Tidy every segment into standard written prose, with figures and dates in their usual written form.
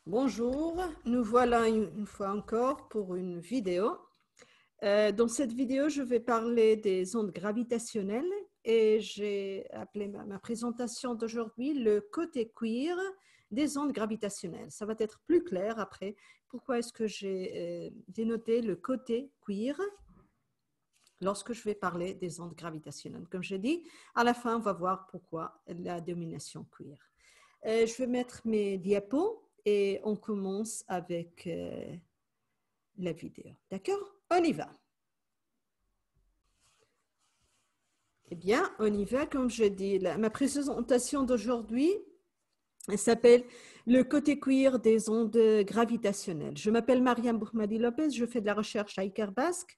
Bonjour, nous voilà une fois encore pour une vidéo. Dans cette vidéo, je vais parler des ondes gravitationnelles et j'ai appelé ma présentation d'aujourd'hui le côté queer des ondes gravitationnelles. Ça va être plus clair après. Pourquoi est-ce que j'ai dénoté le côté queer lorsque je vais parler des ondes gravitationnelles? Comme je dis, à la fin, on va voir pourquoi la domination queer. Je vais mettre mes diapos et on commence avec la vidéo. D'accord? On y va. Eh bien, on y va. Comme je dis, ma présentation d'aujourd'hui s'appelle le côté queer des ondes gravitationnelles. Je m'appelle Mariam Bourmadi Lopez, je fais de la recherche à Icare Basque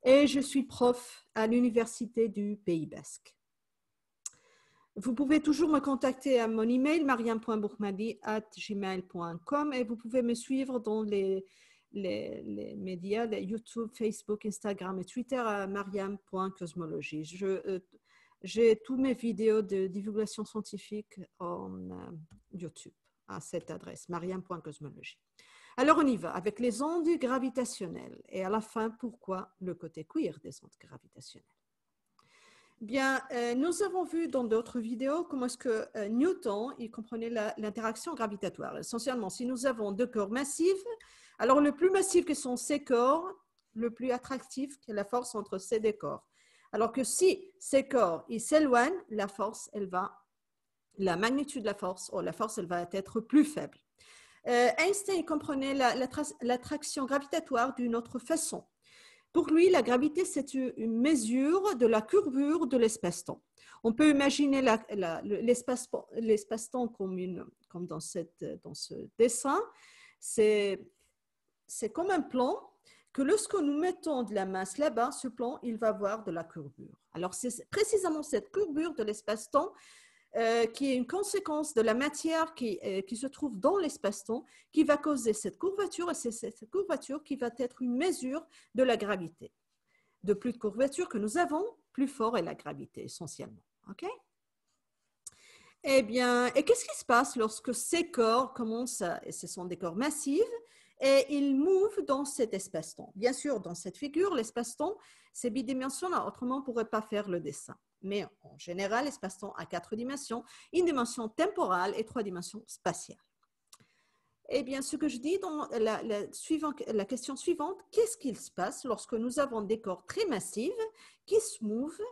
et je suis prof à l'Université du Pays Basque. Vous pouvez toujours me contacter à mon email mariam.bourmadi@gmail.com et vous pouvez me suivre dans les médias, les YouTube, Facebook, Instagram et Twitter à mariam.cosmologie. J'ai tous mes vidéos de divulgation scientifique en YouTube à cette adresse, mariam.cosmologie. Alors on y va avec les ondes gravitationnelles et à la fin, pourquoi le côté queer des ondes gravitationnelles. Bien, nous avons vu dans d'autres vidéos comment est-ce que Newton, il comprenait l'interaction gravitatoire. Essentiellement, si nous avons deux corps massifs, alors le plus massif que sont ces corps, le plus attractif que la force entre ces deux corps. Alors que si ces corps, ils s'éloignent, la force, la magnitude de la force, elle va être plus faible. Einstein comprenait l'attraction gravitatoire d'une autre façon. Pour lui, la gravité, c'est une mesure de la courbure de l'espace-temps. On peut imaginer l'espace-temps comme dans ce dessin. C'est comme un plan que lorsque nous mettons de la masse là-bas, ce plan, il va avoir de la courbure. Alors, c'est précisément cette courbure de l'espace-temps qui est une conséquence de la matière qui se trouve dans l'espace-temps, qui va causer cette courbature, et c'est cette courbature qui va être une mesure de la gravité. De plus de courbature que nous avons, plus fort est la gravité, essentiellement. OK? Eh bien, et qu'est-ce qui se passe lorsque ces corps commencent et ce sont des corps massifs, et ils mouvent dans cet espace-temps? Bien sûr, dans cette figure, l'espace-temps, c'est bidimensionnel, autrement on ne pourrait pas faire le dessin. Mais en général, l'espace-temps a 4 dimensions, une dimension temporale et 3 dimensions spatiales. Eh bien, ce que je dis dans la question suivante, qu'est-ce qu'il se passe lorsque nous avons des corps très massifs qui se mouvent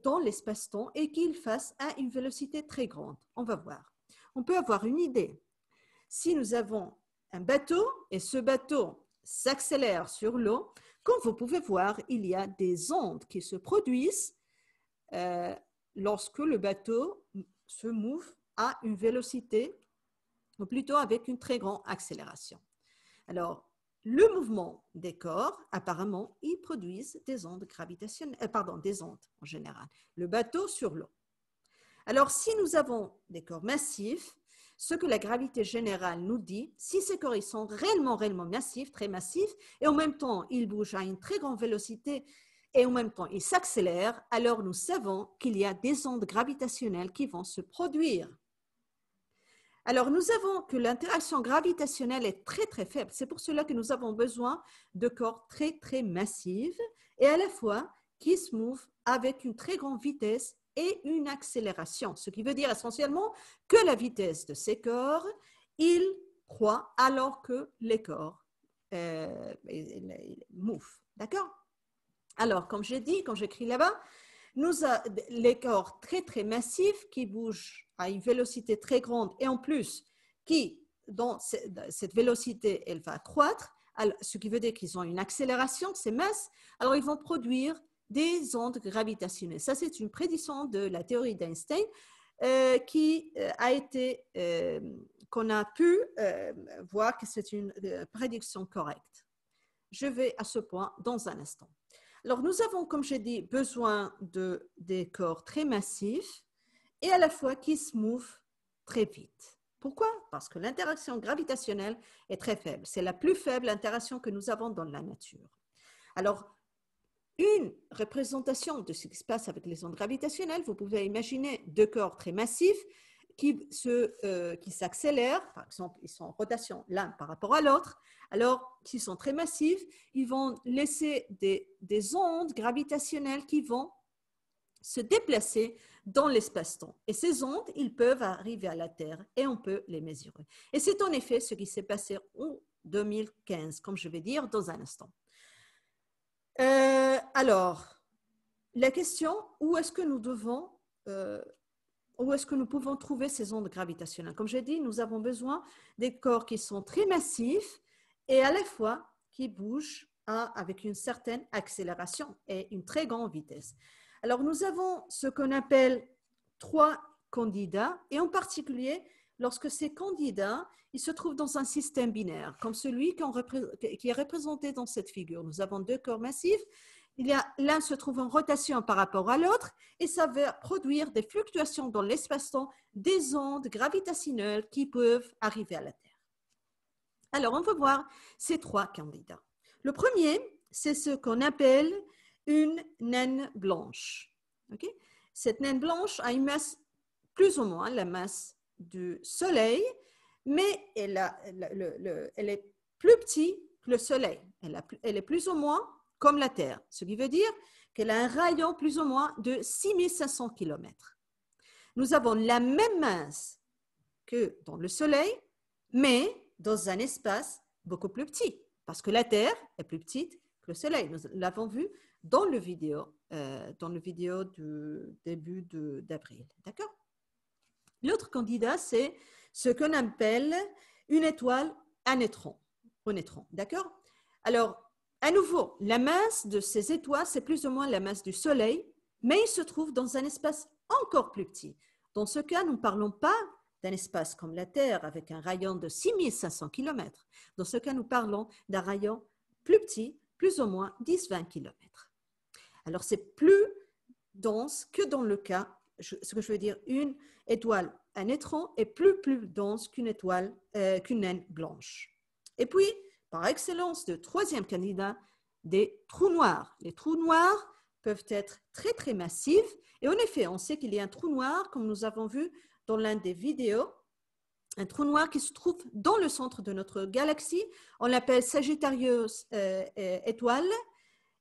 dans l'espace-temps et qu'ils fassent à une vélocité très grande? On va voir. On peut avoir une idée. Si nous avons un bateau et ce bateau s'accélère sur l'eau, comme vous pouvez voir, il y a des ondes qui se produisent lorsque le bateau se move à une vélocité, ou plutôt avec une très grande accélération. Alors, le mouvement des corps, apparemment, ils produisent des ondes gravitationnelles, des ondes en général. Le bateau sur l'eau. Alors, si nous avons des corps massifs, ce que la gravité générale nous dit, si ces corps ils sont réellement massifs, très massifs, et en même temps, ils bougent à une très grande vélocité, et en même temps, ils s'accélèrent, alors nous savons qu'il y a des ondes gravitationnelles qui vont se produire. Alors, nous savons que l'interaction gravitationnelle est très faible. C'est pour cela que nous avons besoin de corps très massifs et à la fois qui se mouvent avec une très grande vitesse et une accélération. Ce qui veut dire essentiellement que la vitesse de ces corps, il croît alors que les corps mouvent. D'accord? Alors, comme j'ai dit, quand j'écris là-bas, nous avons les corps très massifs qui bougent à une vélocité très grande et en plus, qui, dans cette vélocité, elle va croître, ce qui veut dire qu'ils ont une accélération, ces masses, alors ils vont produire des ondes gravitationnelles. Ça, c'est une prédiction de la théorie d'Einstein qu'on a pu voir que c'est une prédiction correcte. Je vais à ce point dans un instant. Alors, nous avons, comme j'ai dit, besoin des corps très massifs et à la fois qui se mouvent très vite. Pourquoi? Parce que l'interaction gravitationnelle est très faible. C'est la plus faible interaction que nous avons dans la nature. Alors, une représentation de ce qui se passe avec les ondes gravitationnelles, vous pouvez imaginer deux corps très massifs qui s'accélèrent, par exemple, ils sont en rotation l'un par rapport à l'autre, alors s'ils sont très massifs, ils vont laisser des ondes gravitationnelles qui vont se déplacer dans l'espace-temps. Et ces ondes, ils peuvent arriver à la Terre et on peut les mesurer. Et c'est en effet ce qui s'est passé en 2015, comme je vais dire dans un instant. Alors, la question, où est-ce que nous pouvons trouver ces ondes gravitationnelles? Comme j'ai dit, nous avons besoin des corps qui sont très massifs et à la fois qui bougent avec une certaine accélération et une très grande vitesse. Alors, nous avons ce qu'on appelle 3 candidats et en particulier, lorsque ces candidats, ils se trouvent dans un système binaire, comme celui qui est représenté dans cette figure. Nous avons 2 corps massifs. L'un se trouve en rotation par rapport à l'autre et ça va produire des fluctuations dans l'espace-temps, des ondes gravitationnelles qui peuvent arriver à la Terre. Alors, on va voir ces 3 candidats. Le premier, c'est ce qu'on appelle une naine blanche. Okay? Cette naine blanche a une masse plus ou moins la masse du Soleil, mais elle est plus petite que le Soleil. Elle est plus ou moins comme la Terre, ce qui veut dire qu'elle a un rayon plus ou moins de 6500 km. Nous avons la même masse que dans le Soleil, mais dans un espace beaucoup plus petit, parce que la Terre est plus petite que le Soleil. Nous l'avons vu dans le vidéo du début d'avril. D'accord? L'autre candidat, c'est ce qu'on appelle une étoile à neutrons. D'accord? Alors, à nouveau, la masse de ces étoiles, c'est plus ou moins la masse du Soleil, mais il se trouve dans un espace encore plus petit. Dans ce cas, nous ne parlons pas d'un espace comme la Terre avec un rayon de 6500 km. Dans ce cas, nous parlons d'un rayon plus petit, plus ou moins 10-20 km. Alors, c'est plus dense que dans le cas, ce que je veux dire, une étoile à neutrons est plus dense qu'une naine blanche. Et puis, par excellence, le troisième candidat, des trous noirs. Les trous noirs peuvent être très, très massifs. Et en effet, on sait qu'il y a un trou noir, comme nous avons vu dans l'un des vidéos, un trou noir qui se trouve dans le centre de notre galaxie. On l'appelle Sagittarius étoile.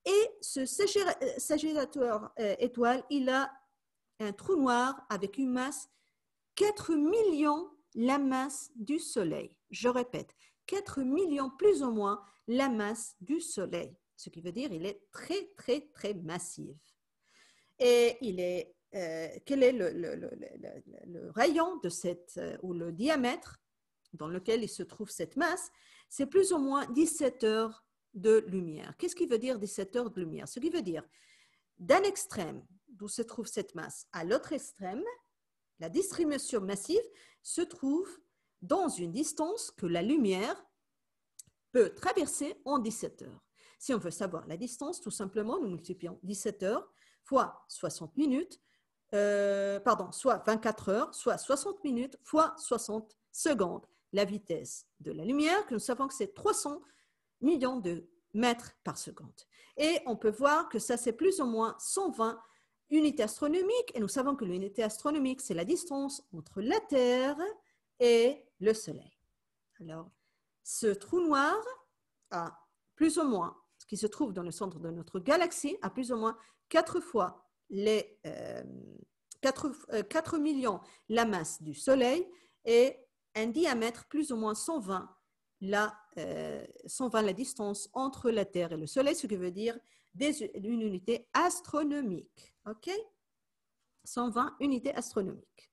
Et ce Sagittarius étoile, il a un trou noir avec une masse 4 millions la masse du Soleil. Je répète, 4 millions plus ou moins la masse du Soleil. Ce qui veut dire qu'il est très, très, très massif. Et quel est le rayon de ou le diamètre dans lequel il se trouve cette masse? C'est plus ou moins 17 heures de lumière. Qu'est-ce qui veut dire 17 heures de lumière? Ce qui veut dire d'un extrême d'où se trouve cette masse à l'autre extrême, la distribution massive se trouve dans une distance que la lumière peut traverser en 17 heures. Si on veut savoir la distance, tout simplement, nous multiplions 17 heures fois 60 minutes, soit 24 heures, soit 60 minutes fois 60 secondes. La vitesse de la lumière, que nous savons que c'est 300 millions de mètres par seconde. Et on peut voir que ça, c'est plus ou moins 120 unités astronomiques. Et nous savons que l'unité astronomique, c'est la distance entre la Terre et le Soleil. Alors, ce trou noir a plus ou moins, ce qui se trouve dans le centre de notre galaxie, a plus ou moins 4 fois 4 millions la masse du Soleil et un diamètre plus ou moins 120 la distance entre la Terre et le Soleil, ce qui veut dire une unité astronomique. OK? 120 unités astronomiques.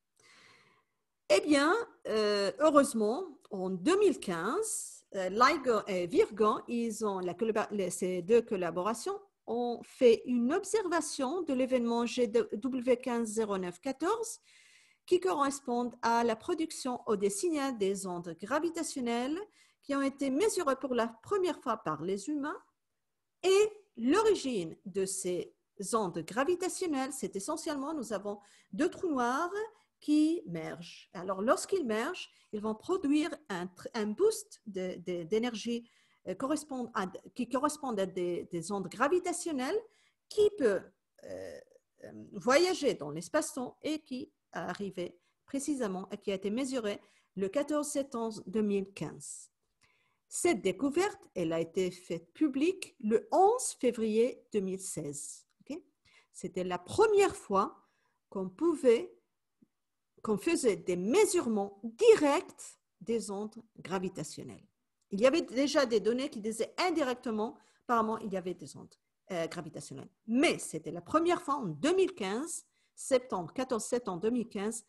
Eh bien, heureusement, en 2015, LIGO et Virgo, ces 2 collaborations, ont fait une observation de l'événement GW150914 qui correspond à la production ou des signaux des ondes gravitationnelles qui ont été mesurées pour la première fois par les humains. Et l'origine de ces ondes gravitationnelles, c'est essentiellement, nous avons 2 trous noirs qui mergent. Alors, lorsqu'ils mergent, ils vont produire un boost d'énergie qui correspond à des ondes gravitationnelles qui peut voyager dans l'espace-temps et qui arriver précisément et qui a été mesurée le 14 septembre 2015. Cette découverte, elle a été faite publique le 11 février 2016. Okay? C'était la première fois qu'on faisait des mesurements directs des ondes gravitationnelles. Il y avait déjà des données qui disaient indirectement, apparemment, il y avait des ondes gravitationnelles. Mais c'était la première fois en 2015, 14 septembre 2015,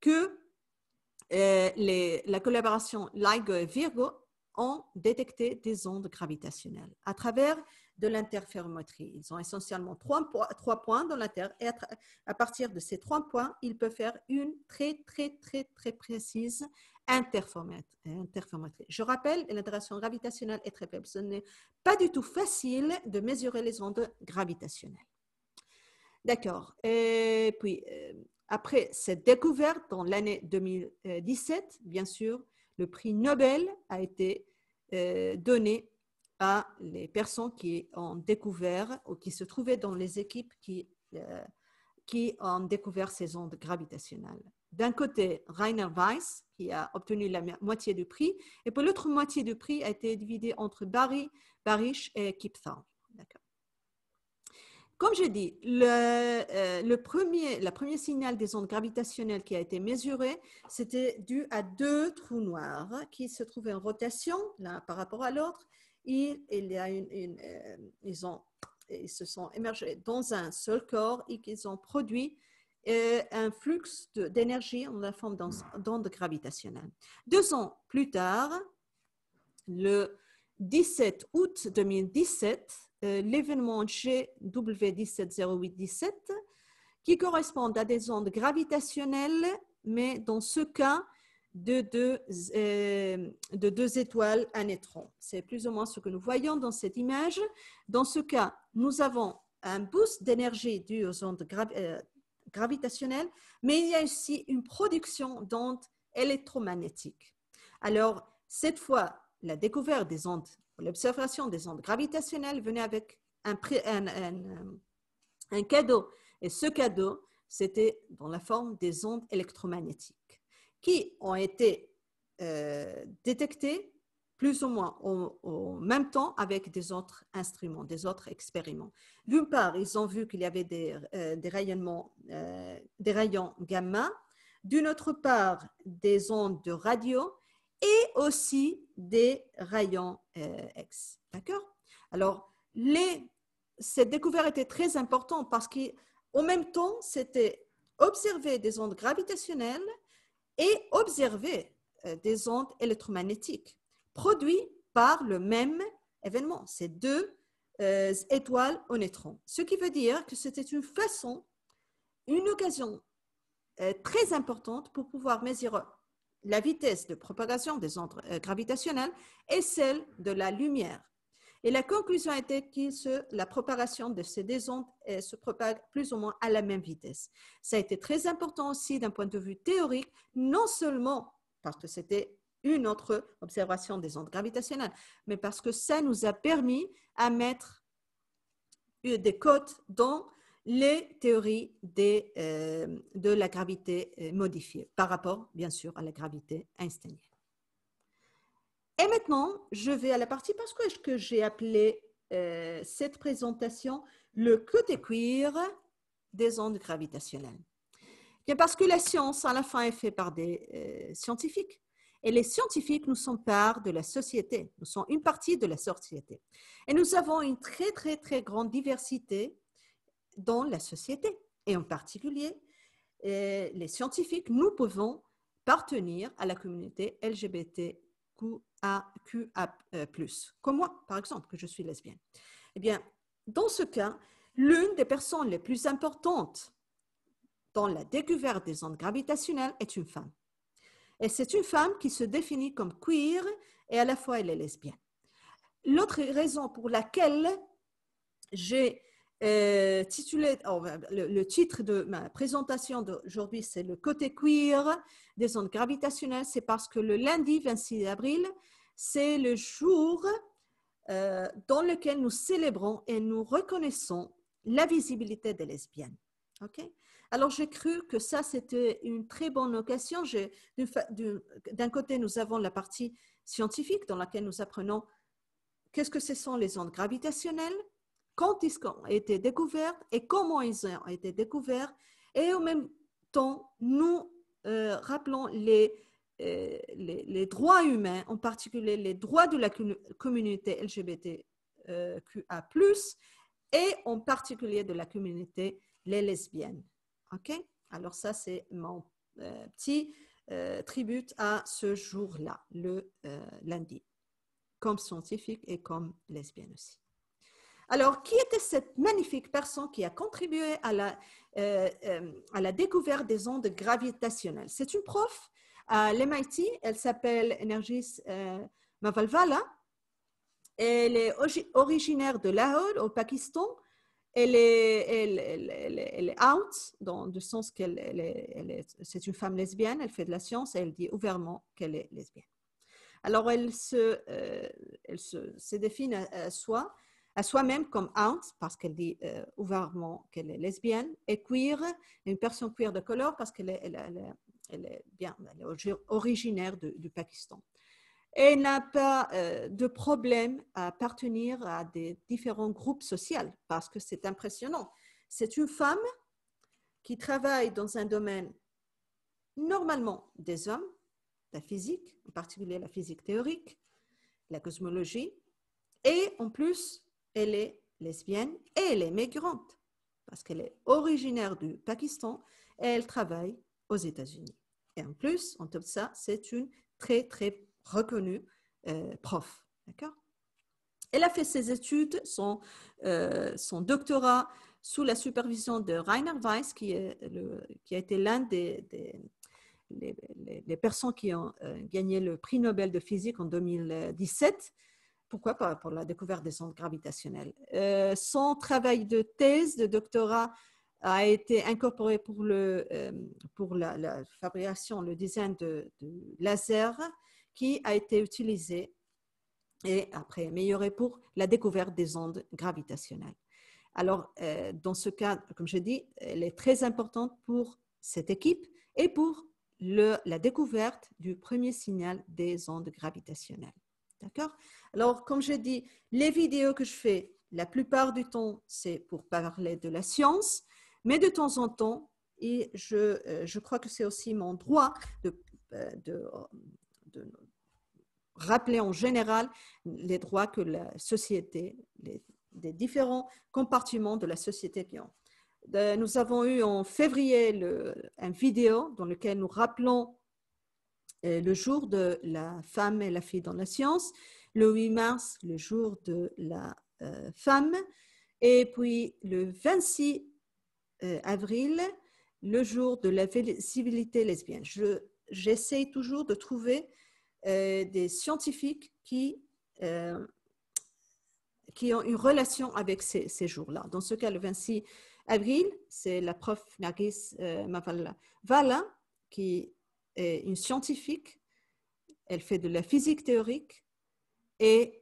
que la collaboration LIGO et Virgo ont détecté des ondes gravitationnelles à travers de l'interférométrie. Ils ont essentiellement trois points dans la Terre et à partir de ces 3 points, ils peuvent faire une très précise interférométrie. Je rappelle, l'interaction gravitationnelle est très faible. Ce n'est pas du tout facile de mesurer les ondes gravitationnelles. D'accord. Et puis, après cette découverte, dans l'année 2017, bien sûr, le prix Nobel a été donné à les personnes qui ont découvert ou qui se trouvaient dans les équipes qui ont découvert ces ondes gravitationnelles. D'un côté, Rainer Weiss, qui a obtenu la moitié du prix, et puis l'autre moitié du prix a été divisée entre Barish et Kip Thorne. D'accord. Comme j'ai dit, le premier signal des ondes gravitationnelles qui a été mesuré, c'était dû à 2 trous noirs qui se trouvaient en rotation l'un par rapport à l'autre. Ils se sont émergés dans un seul corps et qu'ils ont produit un flux d'énergie en la forme d'ondes gravitationnelles. 2 ans plus tard, le 17 août 2017, l'événement GW170817, qui correspond à des ondes gravitationnelles, mais dans ce cas, de 2 étoiles à neutrons. C'est plus ou moins ce que nous voyons dans cette image. Dans ce cas, nous avons un boost d'énergie dû aux ondes gravitationnelles, mais il y a aussi une production d'ondes électromagnétiques. Alors, cette fois, la découverte des ondes, l'observation des ondes gravitationnelles venait avec un cadeau. Et ce cadeau, c'était dans la forme des ondes électromagnétiques qui ont été détectées plus ou moins au même temps avec des autres instruments, des autres expériments. D'une part, ils ont vu qu'il y avait des rayonnements, des rayons gamma. D'une autre part, des ondes de radio et aussi des rayons X. D'accord? Alors, cette découverte était très importante parce qu'en même temps, c'était observer des ondes gravitationnelles et observer des ondes électromagnétiques produites par le même événement, ces 2 étoiles aux neutrons. Ce qui veut dire que c'était une occasion très importante pour pouvoir mesurer la vitesse de propagation des ondes gravitationnelles et celle de la lumière. Et la conclusion était que la propagation de ces 2 ondes se propague plus ou moins à la même vitesse. Ça a été très important aussi d'un point de vue théorique, non seulement parce que c'était une autre observation des ondes gravitationnelles, mais parce que ça nous a permis à mettre des codes dans les théories de la gravité modifiée par rapport, bien sûr, à la gravité einsteinienne. Et maintenant, je vais à la partie parce que j'ai appelé cette présentation le côté queer des ondes gravitationnelles. Bien parce que la science, à la fin, est faite par des scientifiques. Et les scientifiques, nous sommes part de la société. Nous sommes une partie de la société. Et nous avons une très grande diversité dans la société. Et en particulier, les scientifiques, nous pouvons appartenir à la communauté LGBTQA+, comme moi, par exemple, que je suis lesbienne. Eh bien, dans ce cas, l'une des personnes les plus importantes dans la découverte des ondes gravitationnelles est une femme. Et c'est une femme qui se définit comme queer et à la fois elle est lesbienne. L'autre raison pour laquelle j'ai titulé, le titre de ma présentation d'aujourd'hui, c'est le côté queer des ondes gravitationnelles, c'est parce que le lundi 26 avril, c'est le jour dans lequel nous célébrons et nous reconnaissons la visibilité des lesbiennes. Okay? Alors, j'ai cru que ça, c'était une très bonne occasion. D'un côté, nous avons la partie scientifique dans laquelle nous apprenons qu'est-ce que ce sont les ondes gravitationnelles, quand ils ont été découvertes et comment ils ont été découverts. Et en même temps, nous rappelons les droits humains, en particulier les droits de la communauté LGBTQA+, et en particulier de la communauté les lesbiennes. OK? Alors ça, c'est mon petit tribut à ce jour-là, le lundi, comme scientifique et comme lesbienne aussi. Alors, qui était cette magnifique personne qui a contribué à la découverte des ondes gravitationnelles? C'est une prof à l'MIT, elle s'appelle Enerjis Mavalvala. Elle est originaire de Lahore, au Pakistan. Elle est out, dans le sens c'est une femme lesbienne, elle fait de la science et elle dit ouvertement qu'elle est lesbienne. Alors, elle se définit à soi-même comme out, parce qu'elle dit ouvertement qu'elle est lesbienne, et queer, une personne queer de couleur, parce qu'elle est originaire du Pakistan. Elle n'a pas de problème à appartenir à des différents groupes sociaux, parce que c'est impressionnant. C'est une femme qui travaille dans un domaine normalement des hommes, la physique, en particulier la physique théorique, la cosmologie, et en plus, elle est lesbienne et elle est migrante, parce qu'elle est originaire du Pakistan et elle travaille aux États-Unis. Et en plus, en tout ça, c'est une très, très reconnue prof. D'accord? Elle a fait ses études, son doctorat, sous la supervision de Rainer Weiss, qui a été l'un des personnes qui ont gagné le prix Nobel de physique en 2017. Pourquoi pas? Pour la découverte des ondes gravitationnelles. Son travail de thèse, de doctorat, a été incorporé pour la fabrication, le design de laser qui a été utilisé et après amélioré pour la découverte des ondes gravitationnelles. Alors, dans ce cas, comme je dis, elle est très importante pour cette équipe et pour la découverte du premier signal des ondes gravitationnelles. D'accord? Alors, comme je dis, les vidéos que je fais, la plupart du temps, c'est pour parler de la science, mais de temps en temps, et je crois que c'est aussi mon droit de rappeler en général les droits que la société, des différents compartiments de la société qui ont. Nous avons eu en février une vidéo dans laquelle nous rappelons le jour de la femme et la fille dans la science, le 8 mars, le jour de la femme, et puis le 26 avril, le jour de la visibilité lesbienne. J'essaie toujours de trouver des scientifiques qui ont une relation avec ces jours-là. Dans ce cas, le 26 avril, c'est la prof Nergis Mavalvala qui est une scientifique. Elle fait de la physique théorique et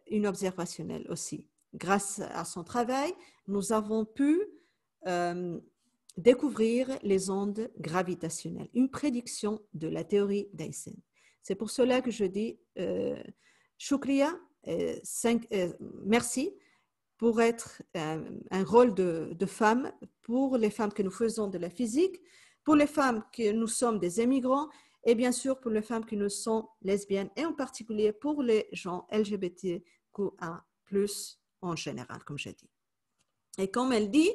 une observationnelle aussi. Grâce à son travail, nous avons pu découvrir les ondes gravitationnelles, une prédiction de la théorie d'Einstein. C'est pour cela que je dis Shukriya, merci pour être un rôle de femme, pour les femmes que nous faisons de la physique, pour les femmes que nous sommes des immigrants et bien sûr pour les femmes qui nous sont lesbiennes et en particulier pour les gens LGBTQA+, en général, comme j'ai dit. Et comme elle dit,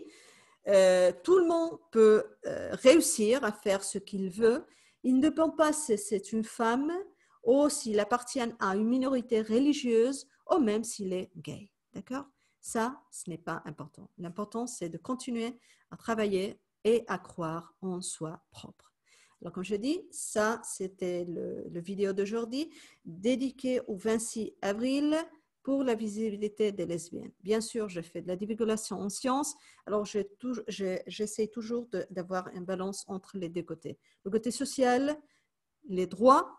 tout le monde peut réussir à faire ce qu'il veut. Il ne dépend pas si c'est une femme ou s'il appartient à une minorité religieuse ou même s'il est gay. D'accord? Ça, ce n'est pas important. L'important, c'est de continuer à travailler et à croire en soi propre. Alors, comme je dis, ça, c'était le vidéo d'aujourd'hui dédié au 26 avril pour la visibilité des lesbiennes. Bien sûr, je fais de la divulgation en sciences, alors j'essaie toujours d'avoir une balance entre les deux côtés. Le côté social, les droits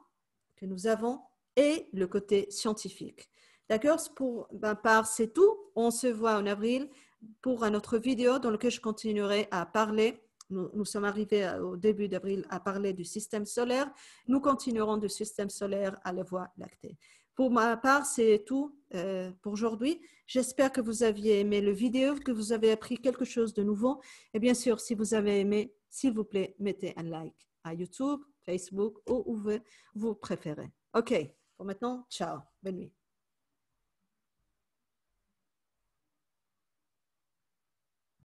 que nous avons et le côté scientifique. D'accord? C'est tout. On se voit en avril pour une autre vidéo dans laquelle je continuerai à parler nous sommes arrivés au début d'avril à parler du système solaire. Nous continuerons du système solaire à la Voie lactée. Pour ma part, c'est tout pour aujourd'hui. J'espère que vous aviez aimé la vidéo, que vous avez appris quelque chose de nouveau. Et bien sûr, si vous avez aimé, s'il vous plaît, mettez un like à YouTube, Facebook ou où vous préférez. OK, pour maintenant, ciao, bonne nuit.